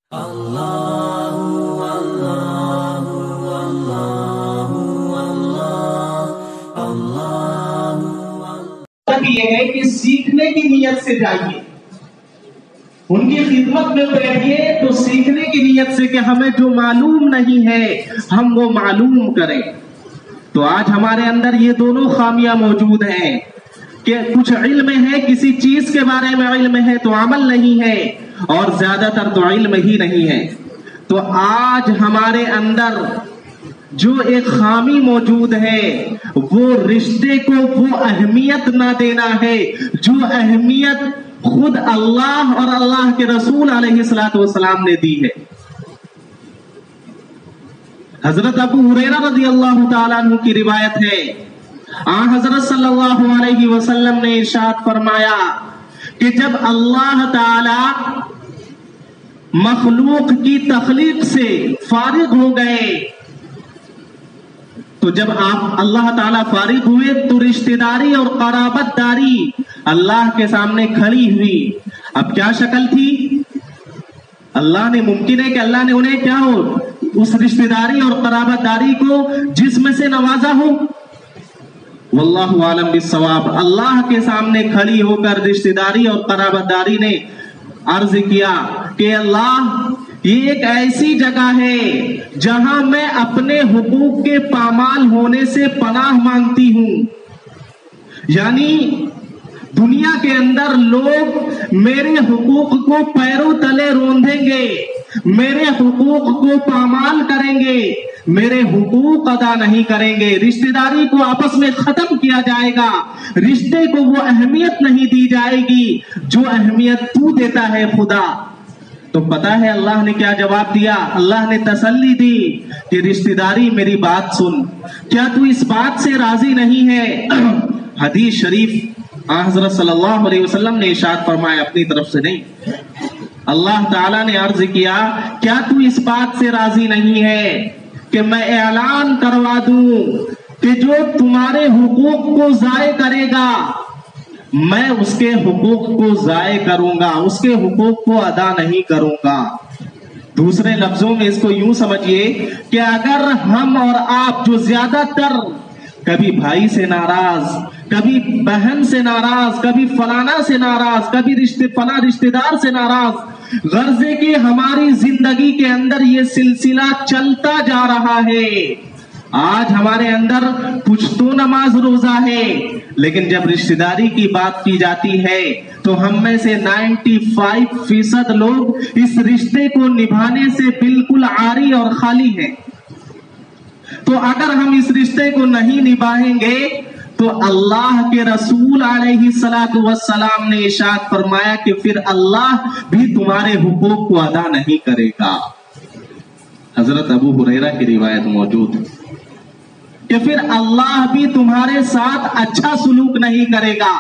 یہ ہے کہ سیکھنے کی نیت سے جائیے، ان کی خدمت میں بیٹھیے تو سیکھنے کی نیت سے کہ ہمیں جو معلوم نہیں ہے ہم وہ معلوم کریں۔ تو آج ہمارے اندر یہ دونوں خامیاں موجود ہیں کہ کچھ علم ہے، کسی چیز کے بارے میں علم ہے تو عمل نہیں ہے، اور زیادہ تر تو علم ہی نہیں ہے۔ تو آج ہمارے اندر جو ایک خامی موجود ہے وہ رشتے کو وہ اہمیت نہ دینا ہے جو اہمیت خود اللہ اور اللہ کے رسول علیہ السلام نے دی ہے۔ حضرت ابو ہریرہ رضی اللہ تعالیٰ عنہ کی روایت ہے، حضرت صلی اللہ علیہ وسلم نے ارشاد فرمایا کہ جب اللہ تعالی مخلوق کی تخلیق سے فارغ ہو گئے، تو جب آپ اللہ تعالیٰ فارغ ہوئے تو رشتہ داری اور قرابت داری اللہ کے سامنے کھڑی ہوئی۔ اب کیا شکل تھی؟ اللہ نے ممکن ہے کہ اللہ نے انہیں کیا ہو اس رشتہ داری اور قرابت داری کو جسم سے نوازا ہو، واللہ عالم بالصواب۔ اللہ کے سامنے کھڑی ہو کر رشتہ داری اور قرابت داری نے عرض کیا کہ اللہ یہ ایک ایسی جگہ ہے جہاں میں اپنے حقوق کے پامال ہونے سے پناہ مانگتی ہوں، یعنی دنیا کے اندر لوگ میرے حقوق کو پیروں تلے روندیں گے، میرے حقوق کو پامال کریں گے، میرے حقوق ادا نہیں کریں گے، رشتہ داری کو آپس میں ختم کیا جائے گا، رشتے کو وہ اہمیت نہیں دی جائے گی جو اہمیت تو دیتا ہے خدا۔ تو پتہ ہے اللہ نے کیا جواب دیا؟ اللہ نے تسلی دی کہ رشتہ داری میری بات سن، کیا تو اس بات سے راضی نہیں ہے؟ حدیث شریف حضرت صلی اللہ علیہ وسلم نے ارشاد فرمایا، اپنی طرف سے نہیں، اللہ تعالیٰ نے عرض کیا کیا تو اس بات سے راضی نہیں ہے کہ میں اعلان کروا دوں کہ جو تمہارے حقوق کو ضائع کرے گا میں اس کے حقوق کو ضائع کروں گا، اس کے حقوق کو ادا نہیں کروں گا۔ دوسرے لفظوں میں اس کو یوں سمجھیے کہ اگر ہم اور آپ جو زیادہ تر کبھی بھائی سے ناراض، کبھی بہن سے ناراض، کبھی فلانا سے ناراض، کبھی فلاں رشتہ دار سے ناراض، غرض ہے کہ ہماری زندگی کے اندر یہ سلسلہ چلتا جا رہا ہے۔ آج ہمارے اندر کچھ تو نماز روزہ ہے، لیکن جب رشتہ داری کی بات کی جاتی ہے تو ہم میں سے 95% لوگ اس رشتے کو نبھانے سے بالکل عاری اور خالی ہیں۔ تو اگر ہم اس رشتے کو نہیں نبھائیں گے تو اللہ کے رسول علیہ السلام نے ارشاد فرمایا کہ پھر اللہ بھی تمہارے حقوق کو ادا نہیں کرے گا۔ حضرت ابو ہریرہ کی روایت موجود ہے کہ پھر اللہ بھی تمہارے ساتھ اچھا سلوک نہیں کرے گا۔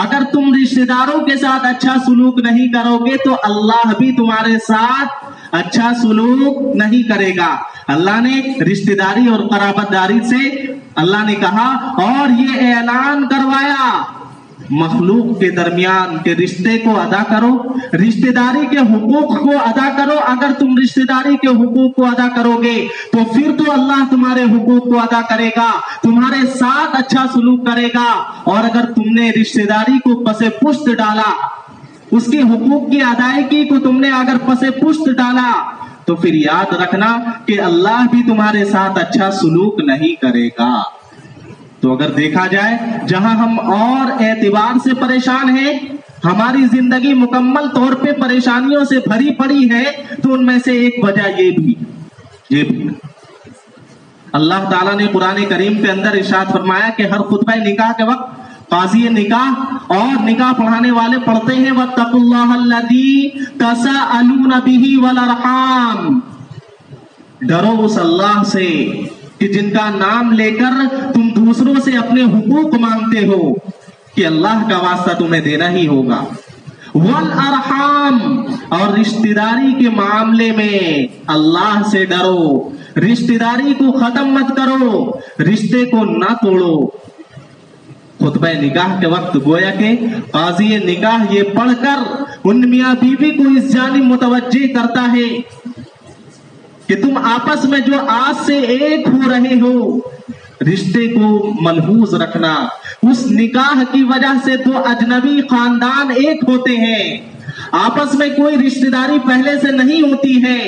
اگر تم رشتہ داروں کے ساتھ اچھا سلوک نہیں کرو گے تو اللہ بھی تمہارے ساتھ اچھا سلوک نہیں کرے گا۔ اللہ نے رشتہ داری اور قرابت داری سے اللہ نے کہا اور یہ اعلان کروایا مخلوق کے درمیان کہ رشتے کو ادا کرو، رشتہ داری کے حقوق کو ادا کرو۔ اگر تم رشتہ داری کے حقوق کو ادا کرو گے تو پھر تو اللہ تمہارے حقوق کو ادا کرے گا، تمہارے ساتھ اچھا سلوک کرے گا، اور اگر تم نے رشتہ داری کو پس پشت ڈالا، اس کے حقوق کی ادائیگی کو تم نے اگر پس پشت ڈالا تو پھر یاد رکھنا کہ اللہ بھی تمہارے ساتھ اچھا سلوک نہیں کرے گا۔ تو اگر دیکھا جائے جہاں ہم اور اعتبار سے پریشان ہیں، ہماری زندگی مکمل طور پہ پریشانیوں سے بھری پڑی ہے، تو ان میں سے ایک وجہ یہ بھی اللہ تعالیٰ نے قرآن کریم کے اندر ارشاد فرمایا کہ ہر خطبہ نکاح کے وقت قاضی نکاح اور نکاح پڑھانے والے پڑھتے ہیں وَاتَّقُوا اللَّهَ الَّذِي تَسَاءَلُونَ بِهِ وَالْأَرْحَامَ، ڈرو اس اللہ سے کہ جن کا نام لے کر تم دوسروں سے اپنے حقوق مانگتے ہو کہ اللہ کا واسطہ تمہیں دینا ہی ہوگا۔ والارحام، اور رشتہ داری کے معاملے میں اللہ سے ڈرو، رشتہ داری کو ختم مت کرو، رشتے کو نہ توڑو۔ खुतबा निकाह के वक्त गोया के काजी निकाह ये पढ़कर उन मियाँ बीवी को इस जानिब मुतवज्जे करता है कि तुम आपस में जो आज से एक हो रहे हो, रिश्ते को मलहूज रखना। उस निकाह की वजह से दो अजनबी खानदान एक होते हैं, आपस में कोई रिश्तेदारी पहले से नहीं होती है,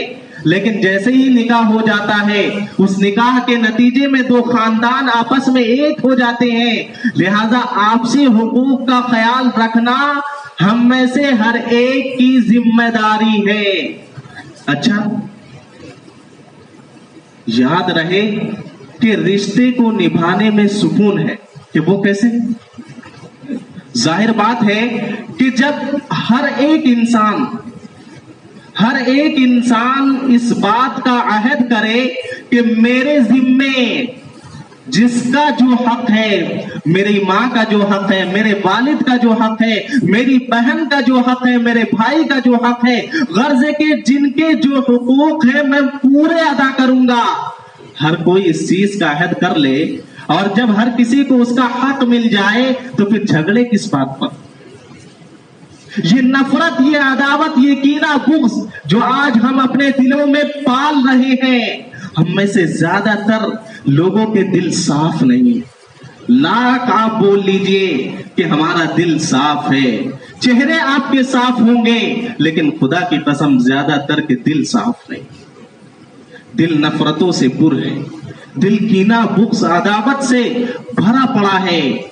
लेकिन जैसे ही निकाह हो जाता है उस निकाह के नतीजे में दो खानदान आपस में एक हो जाते हैं। लिहाजा आपसी हुकूक का ख्याल रखना हम में से हर एक की जिम्मेदारी है। अच्छा, याद रहे कि रिश्ते को निभाने में सुकून है कि वो कैसे? जाहिर बात है कि जब हर एक इंसान इस बात का अहद करे कि मेरे जिम्मे जिसका जो हक है, मेरी माँ का जो हक है, मेरे वालिद का जो हक है, मेरी बहन का जो हक है, मेरे भाई का जो हक है, गर्ज के जिनके जो हुकूक है मैं पूरे अदा करूंगा। हर कोई इस चीज का अहद कर ले और जब हर किसी को उसका हक मिल जाए तो फिर झगड़े किस बात पर? ये नफरत, ये अदावत, ये कीना, बुग़्ज़ जो आज हम अपने दिलों में पाल रहे हैं, हम में से ज्यादातर लोगों के दिल साफ नहीं। लाख आप बोल लीजिए कि हमारा दिल साफ है, चेहरे आपके साफ होंगे, लेकिन खुदा की कसम ज्यादातर के दिल साफ नहीं। दिल नफरतों से पुर है, दिल कीना, बुग़्ज़, अदावत से भरा पड़ा है।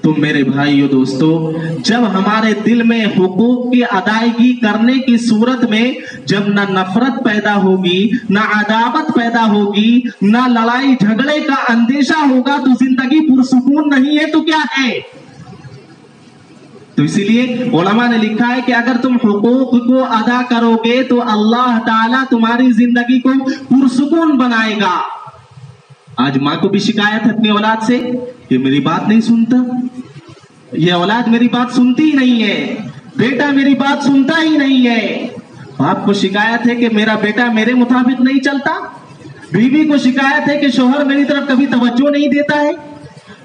तो मेरे भाइयों दोस्तों, जब हमारे दिल में हुकूक की अदायगी करने की सूरत में जब ना नफरत पैदा होगी, ना अदावत पैदा होगी, ना लड़ाई झगड़े का अंदेशा होगा, तो जिंदगी पुरसुकून नहीं है तो क्या है? तो इसीलिए उलमा ने लिखा है कि अगर तुम हुकूक को अदा करोगे तो अल्लाह ताला तुम्हारी जिंदगी को पुरसुकून बनाएगा। आज माँ को भी शिकायत है अपनी औलाद से कि मेरी बात नहीं सुनता, ये औलाद मेरी बात सुनती ही नहीं है, बेटा मेरी बात सुनता ही नहीं है। बाप को शिकायत है कि मेरा बेटा मेरे मुताबिक नहीं चलता, बीवी को शिकायत है कि शोहर मेरी तरफ कभी तवज्जो नहीं देता है,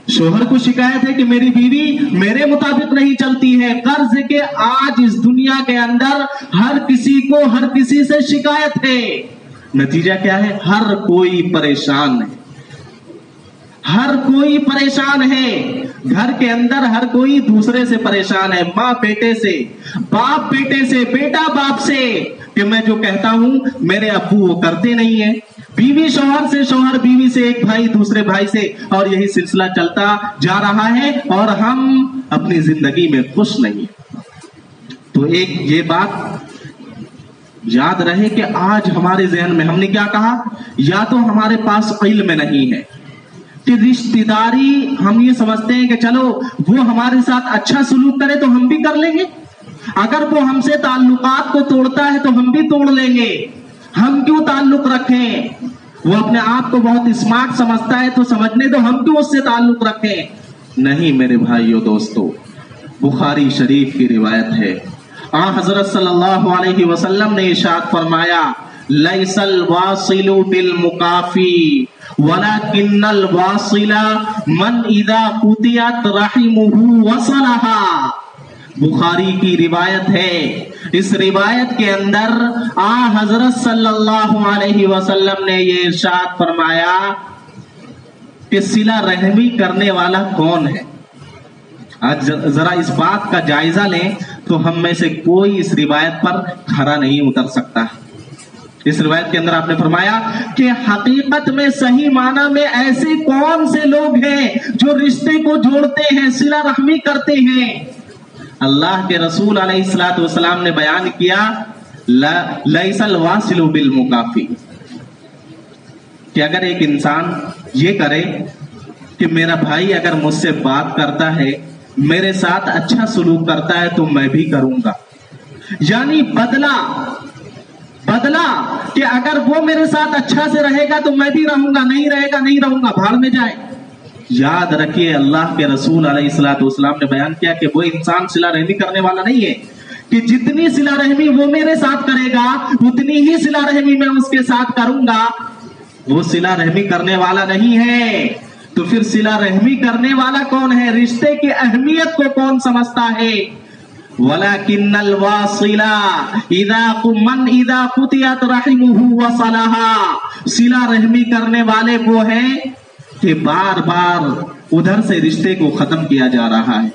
शोहर को शिकायत है कि मेरी बीवी मेरे मुताबिक नहीं चलती है। कर्ज के आज इस दुनिया के अंदर हर किसी को हर किसी से शिकायत है। नतीजा क्या है? हर कोई परेशान है, हर कोई परेशान है। घर के अंदर हर कोई दूसरे से परेशान है, माँ बेटे से, बाप बेटे से, बेटा बाप से, कि मैं जो कहता हूं मेरे अब्बू वो करते नहीं है, बीवी शौहर से, शौहर बीवी से, एक भाई दूसरे भाई से, और यही सिलसिला चलता जा रहा है और हम अपनी जिंदगी में खुश नहीं। तो एक ये बात याद रहे कि आज हमारे जहन में हमने क्या कहा, या तो हमारे पास इल्म नहीं है कि रिश्तेदारी, हम ये समझते हैं कि चलो वो हमारे साथ अच्छा सलूक करे तो हम भी कर लेंगे, अगर वो हमसे ताल्लुकात को तोड़ता है तो हम भी तोड़ लेंगे, हम क्यों ताल्लुक रखें? वो अपने आप को बहुत स्मार्ट समझता है तो समझने दो, हम क्यों उससे ताल्लुक रखें? नहीं मेरे भाइयों दोस्तों, बुखारी शरीफ की रिवायत है, हजरत सल्लल्लाहु अलैहि वसल्लम ने इरशाद फरमाया, लैसल वासिलु बिल मुकाफी वलाकिन्नल वासिला मन इदा कुतियत रहिमुहु वसलहा। बुखारी की रिवायत है। इस रिवायत के अंदर हजरत सल्लल्लाहु अलैहि वसल्लम ने ये इरशाद फरमाया कि सिला रहमी करने वाला कौन है। आज जरा इस बात का जायजा लें तो हम में से कोई इस रिवायत पर खरा नहीं उतर सकता। इस रिवायत के अंदर आपने फरमाया कि हकीकत में सही माना में ऐसे कौन से लोग हैं जो रिश्ते को जोड़ते हैं, सिला रहमी करते हैं। अल्लाह के रसूल अलैहिस्सलातु वस्सलाम ने बयान किया, लैसल वासिलु बिल मुकाफी, कि अगर एक इंसान ये करे कि मेरा भाई अगर मुझसे बात करता है, मेरे साथ अच्छा सलूक करता है तो मैं भी करूंगा, यानी बदला कि अगर वो मेरे साथ अच्छा से रहेगा तो मैं भी रहूंगा, नहीं रहेगा नहीं रहूंगा, भाड़ में जाए। याद रखिए अल्लाह के रसूल अलैहिस्सलातु वस्सलाम ने बयान किया कि वो इंसान सिला रहमी करने वाला नहीं है कि जितनी सिला रहमी वो मेरे साथ करेगा उतनी ही सिला रहमी मैं उसके साथ करूंगा। वो सिला रहमी करने वाला नहीं है। तो फिर सिला रहमी करने वाला कौन है? रिश्ते की अहमियत को कौन समझता है? वलाकिन्नल वासिला इदा कुतियत रहिमुहु वसलहा, सिला रहमी करने वाले वो हैं कि बार बार उधर से रिश्ते को खत्म किया जा रहा है,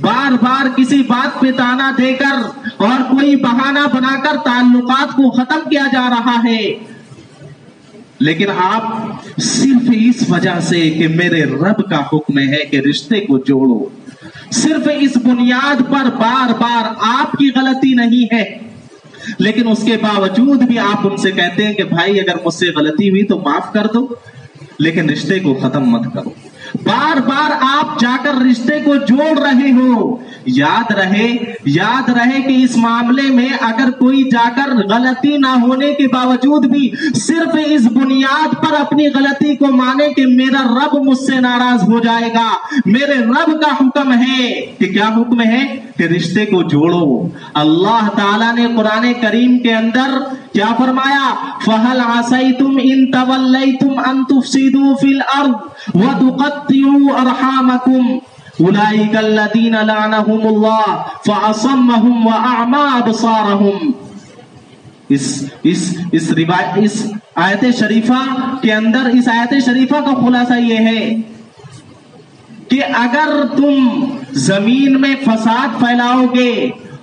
बार बार किसी बात पे ताना देकर और कोई बहाना बनाकर ताल्लुकात को खत्म किया जा रहा है। लेकिन आप सिर्फ इस वजह से कि मेरे रब का हुक्म है कि रिश्ते को जोड़ो, सिर्फ इस बुनियाद पर बार बार आपकी गलती नहीं है, लेकिन उसके बावजूद भी आप उनसे कहते हैं कि भाई अगर मुझसे गलती हुई तो माफ कर दो, लेकिन रिश्ते को खत्म मत करो। बार बार आप जाकर रिश्ते को जोड़ रहे हो। याद रहे कि इस मामले में अगर कोई जाकर गलती ना होने के बावजूद भी सिर्फ इस बुनियाद पर अपनी गलती को माने कि मेरा रब मुझसे नाराज हो जाएगा, मेरे रब का हुक्म है कि क्या हुक्म है? कि रिश्ते को जोड़ो। अल्लाह ताला ने कुरान करीम के अंदर क्या फरमाया? फहल आसैतुम इन तवल्लैतुम अन तुफसिदू फिल अर्द व तुक़त्तिऊ अरहामकुम उलाइकल्लज़ीना लअनहुमुल्लाह फअसम्महुम व अअमा अबसारहुम। इस आयत शरीफा के अंदर, इस आयत शरीफा का खुलासा ये है कि अगर तुम जमीन में फसाद फैलाओगे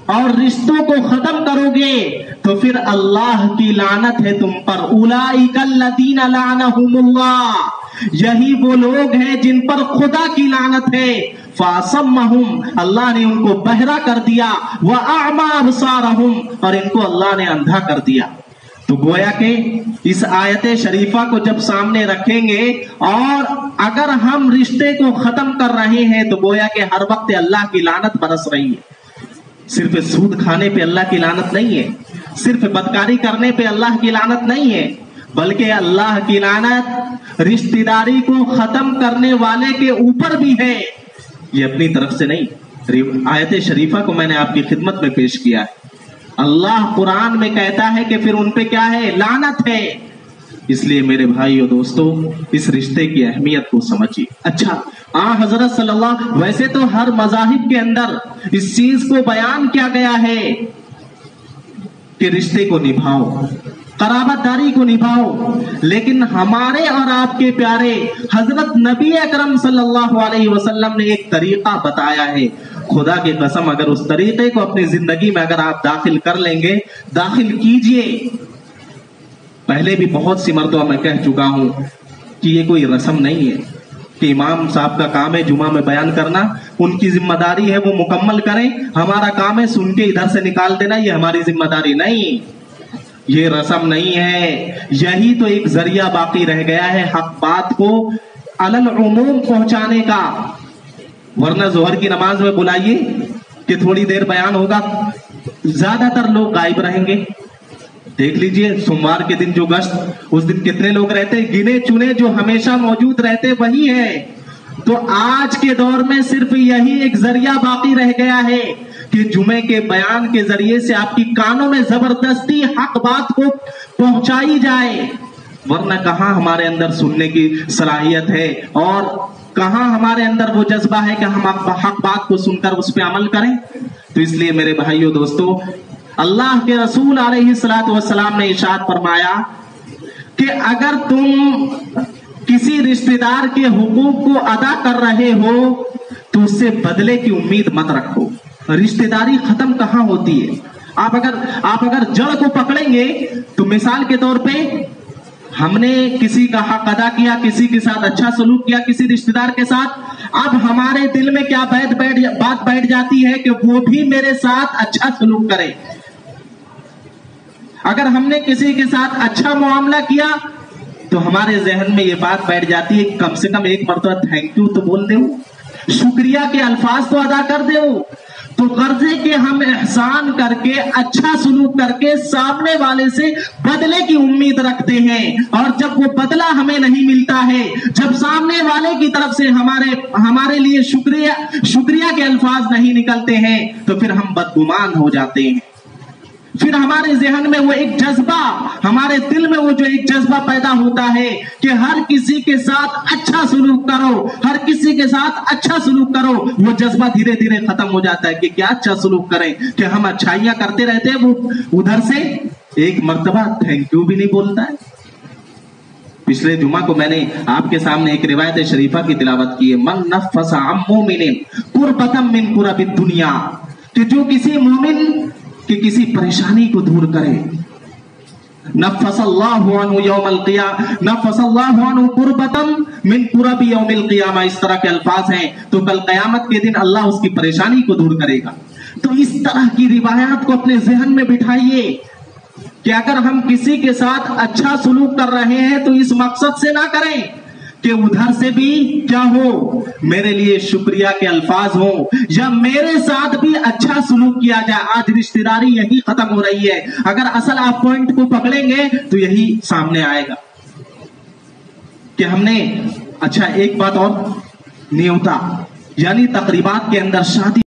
और रिश्तों को खत्म करोगे तो फिर अल्लाह की लानत है तुम पर। उलाइकल्लज़ीना लअनहुमुल्लाह, यही वो लोग हैं जिन पर खुदा की लानत है। फासम्महुम, अल्लाह ने उनको बहरा कर दिया। व अअमा अबसारहुम, और इनको अल्लाह ने अंधा कर दिया। तो गोया के इस आयत शरीफा को जब सामने रखेंगे और अगर हम रिश्ते को खत्म कर रहे हैं तो गोया के हर वक्त अल्लाह की लानत बरस रही है। सिर्फ सूद खाने पे अल्लाह की लानत नहीं है, सिर्फ बदकारी करने पे अल्लाह की लानत नहीं है, बल्कि अल्लाह की लानत रिश्तेदारी को खत्म करने वाले के ऊपर भी है। ये अपनी तरफ से नहीं, आयत शरीफा को मैंने आपकी खिदमत में पेश किया है। अल्लाह कुरान में कहता है कि फिर उन पे क्या है? लानत है। इसलिए मेरे भाइयों दोस्तों, इस रिश्ते की अहमियत को समझिए। अच्छा, हजरत सल्लल्लाहु, वैसे तो हर मज़ाहिब के अंदर इस चीज को बयान किया गया है कि रिश्ते को निभाओ, कराबतदारी को निभाओ, लेकिन हमारे और आपके प्यारे हजरत नबी अकरम सल्लल्लाहु अलैहि वसल्लम ने एक तरीका बताया है। खुदा की कसम, अगर उस तरीके को अपनी जिंदगी में अगर आप दाखिल कर लेंगे, दाखिल कीजिए। पहले भी बहुत सी मर्तबा मैं कह चुका हूं कि ये कोई रस्म नहीं है कि इमाम साहब का काम है जुमा में बयान करना, उनकी जिम्मेदारी है वो मुकम्मल करें, हमारा काम है सुन के इधर से निकाल देना, ये हमारी जिम्मेदारी नहीं, ये रस्म नहीं है। यही तो एक जरिया बाकी रह गया है हक बात को अलल उमूम पहुंचाने का। वरना जोहर की नमाज में बुलाइए कि थोड़ी देर बयान होगा, ज्यादातर लोग गायब रहेंगे। देख लीजिए सोमवार के दिन जो गश्त, उस दिन कितने लोग रहते? गिने चुने जो हमेशा मौजूद रहते वही है। तो आज के दौर में सिर्फ यही एक जरिया बाकी रह गया है कि जुमे के बयान के जरिए से आपकी कानों में जबरदस्ती हक बात को पहुंचाई जाए। वरना कहां हमारे अंदर सुनने की सलाहियत है और कहां हमारे अंदर वो जज्बा है कि हम हक बात को सुनकर उस पर अमल करें। तो इसलिए मेरे भाइयों दोस्तों, अल्लाह के रसूल अलैहिस्सलातु वस्सलाम ने इरशाद फरमाया कि अगर तुम किसी रिश्तेदार के हुकूक को अदा कर रहे हो तो उससे बदले की उम्मीद मत रखो। रिश्तेदारी खत्म कहां होती है? आप अगर जड़ को पकड़ेंगे तो मिसाल के तौर पे हमने किसी का हक अदा किया, किसी के साथ अच्छा सलूक किया, किसी रिश्तेदार के साथ, अब हमारे दिल में क्या बात बैठ जाती है कि वो भी मेरे साथ अच्छा सलूक करे। अगर हमने किसी के साथ अच्छा मुआमला किया तो हमारे जहन में ये बात बैठ जाती है कम से कम एक मरतबा थैंक यू तो बोल दे, शुक्रिया के अल्फाज तो अदा कर दे। तो कर्जे के हम एहसान करके, अच्छा सलूक करके सामने वाले से बदले की उम्मीद रखते हैं, और जब वो बदला हमें नहीं मिलता है, जब सामने वाले की तरफ से हमारे लिए शुक्रिया के अल्फाज नहीं निकलते हैं, तो फिर हम बदगुमान हो जाते हैं। फिर हमारे ज़हन में वो एक जज्बा, हमारे दिल में वो जो एक जज्बा पैदा होता है कि हर किसी के साथ अच्छा सलूक करो, हर किसी के साथ अच्छा सलूक करो, वो जज्बा धीरे धीरे खत्म हो जाता है कि क्या अच्छा सलूक करें, कि हम अच्छाइयां करते रहते हैं, वो उधर से एक मर्तबा थैंक यू भी नहीं बोलता है। पिछले जुमा को मैंने आपके सामने एक रिवायत शरीफा की तिलावत की है, मन नफ़्फ़स अन मोमिनिन कुर्बतम मिन कुरबिद दुनिया, कि जो किसी मोमिन की किसी परेशानी को दूर करे, नफ़्फ़सल्लाहु अन्हु यौमल क़ियामा, नफ़्फ़सल्लाहु अन्हु कुर्बतम मिन कुरबि यौमिल क़ियामा, इस तरह के अल्फाज हैं, तो कल क़यामत के दिन अल्लाह उसकी परेशानी को दूर करेगा। तो इस तरह की रिवायात को अपने ज़हन में बिठाइए कि अगर हम किसी के साथ अच्छा सलूक कर रहे हैं तो इस मकसद से ना करें कि उधर से भी क्या हो, मेरे लिए शुक्रिया के अल्फाज हो, या मेरे साथ भी अच्छा सलूक किया जाए। आज रिश्तेदारी यही खत्म हो रही है। अगर असल आप पॉइंट को पकड़ेंगे तो यही सामने आएगा कि हमने, अच्छा एक बात और, न्योता यानी तकरीबात के अंदर शादी